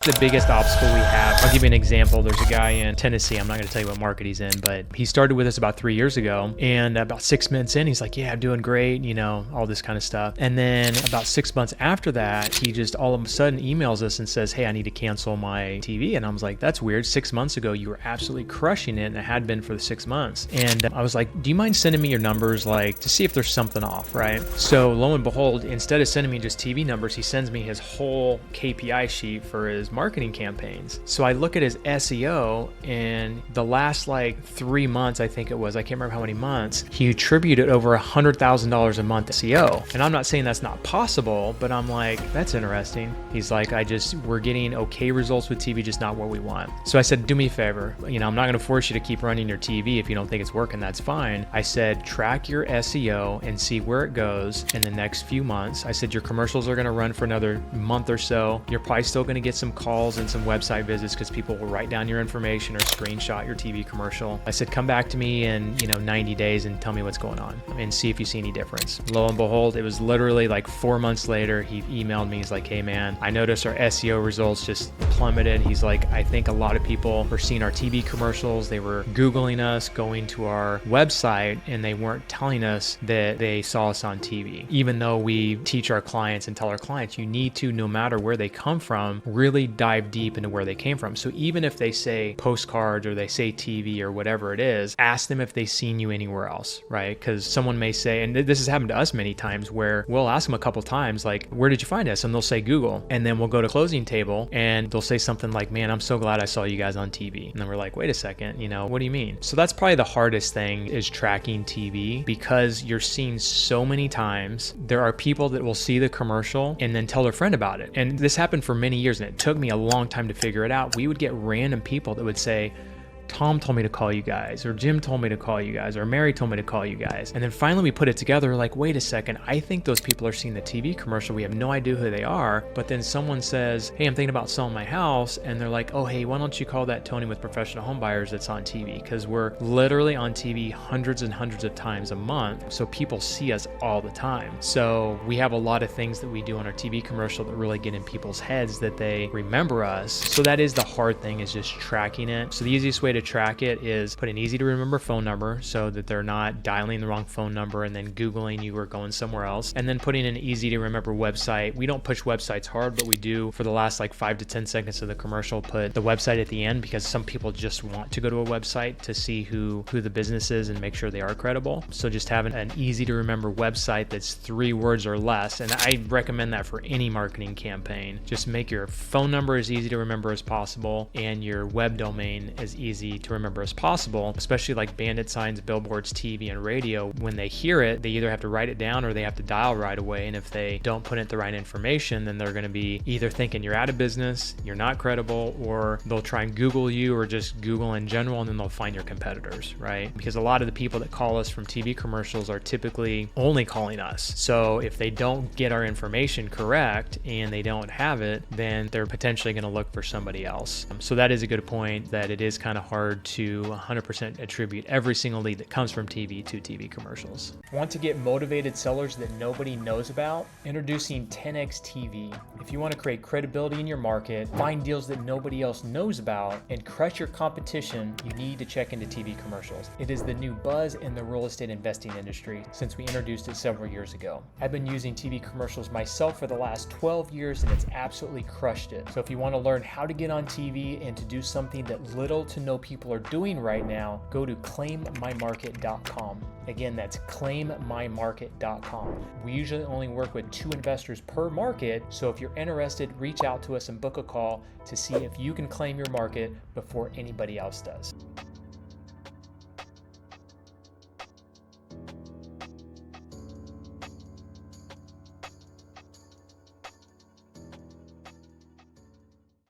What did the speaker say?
The biggest obstacle we have, I'll give you an example. There's a guy in Tennessee, I'm not going to tell you what market he's in, but he started with us about 3 years ago, and about 6 months in, he's like, yeah, I'm doing great, all this kind of stuff. And then about 6 months after that, he just all of a sudden emails us and says, hey, I need to cancel my TV. And I was like, that's weird. 6 months ago, you were absolutely crushing it, and it had been for the 6 months. And I was like, do you mind sending me your numbers, to see if there's something off, right? So lo and behold, instead of sending me just TV numbers, he sends me his whole KPI sheet for his marketing campaigns. So I look at his SEO, and the last 3 months, I think it was, I can't remember how many months, he attributed over $100,000 a month to SEO. And I'm not saying that's not possible, but I'm like, that's interesting. He's like, we're getting okay results with TV, just not what we want. So I said, do me a favor. I'm not going to force you to keep running your TV. If you don't think it's working, that's fine. I said, track your SEO and see where it goes in the next few months. I said, your commercials are going to run for another month or so. You're probably still going to get some calls and some website visits because people will write down your information or screenshot your TV commercial. I said, come back to me in 90 days and tell me what's going on and see if you see any difference. Lo and behold, it was literally 4 months later, he emailed me. He's like, hey man, I noticed our SEO results just plummeted. He's like, I think a lot of people were seeing our TV commercials. They were Googling us, going to our website, and they weren't telling us that they saw us on TV. Even though we teach our clients and tell our clients, you need to, no matter where they come from, really dive deep into where they came from. So even if they say postcards or they say TV or whatever it is, ask them if they've seen you anywhere else, right? Because someone may say, and this has happened to us many times, where we'll ask them a couple times, where did you find us? And they'll say Google. And then we'll go to closing table and they'll say something like, man, I'm so glad I saw you guys on TV. And then we're like, wait a second, what do you mean? So that's probably the hardest thing, is tracking TV, because you're seeing so many times. There are people that will see the commercial and then tell their friend about it. And this happened for many years, and it took me a long time to figure it out. We would get random people that would say, Tom told me to call you guys, or Jim told me to call you guys, or Mary told me to call you guys. And then finally we put it together, wait a second, I think those people are seeing the TV commercial. We have no idea who they are. But then someone says, hey, I'm thinking about selling my house. And they're like, oh, hey, why don't you call that Tony with Professional Home Buyers that's on TV? Because we're literally on TV hundreds and hundreds of times a month. So people see us all the time. So we have a lot of things that we do on our TV commercial that really get in people's heads, that they remember us. So that is the hard thing, is just tracking it. So the easiest way to track it is put an easy to remember phone number, so that they're not dialing the wrong phone number and then Googling you or going somewhere else. And then putting an easy to remember website. We don't push websites hard, but we do, for the last 5 to 10 seconds of the commercial, put the website at the end, because some people just want to go to a website to see who the business is and make sure they are credible. So just having an easy to remember website that's 3 words or less. And I recommend that for any marketing campaign. Just make your phone number as easy to remember as possible and your web domain as easy to remember as possible, especially bandit signs, billboards, TV, and radio. When they hear it, they either have to write it down or they have to dial right away. And if they don't put in the right information, then they're going to be either thinking you're out of business, you're not credible, or they'll try and Google you, or just Google in general, and then they'll find your competitors, right? Because a lot of the people that call us from TV commercials are typically only calling us. So if they don't get our information correct and they don't have it, then they're potentially going to look for somebody else. So that is a good point, that it is kind of hard to 100% attribute every single lead that comes from TV to TV commercials. Want to get motivated sellers that nobody knows about? Introducing 10X TV. If you want to create credibility in your market, find deals that nobody else knows about, and crush your competition, you need to check into TV commercials. It is the new buzz in the real estate investing industry since we introduced it several years ago. I've been using TV commercials myself for the last 12 years, and it's absolutely crushed it. So if you want to learn how to get on TV and to do something that little to no people are doing right now, go to claimmymarket.com. Again, that's claimmymarket.com. We usually only work with 2 investors per market, so if you're interested, reach out to us and book a call to see if you can claim your market before anybody else does.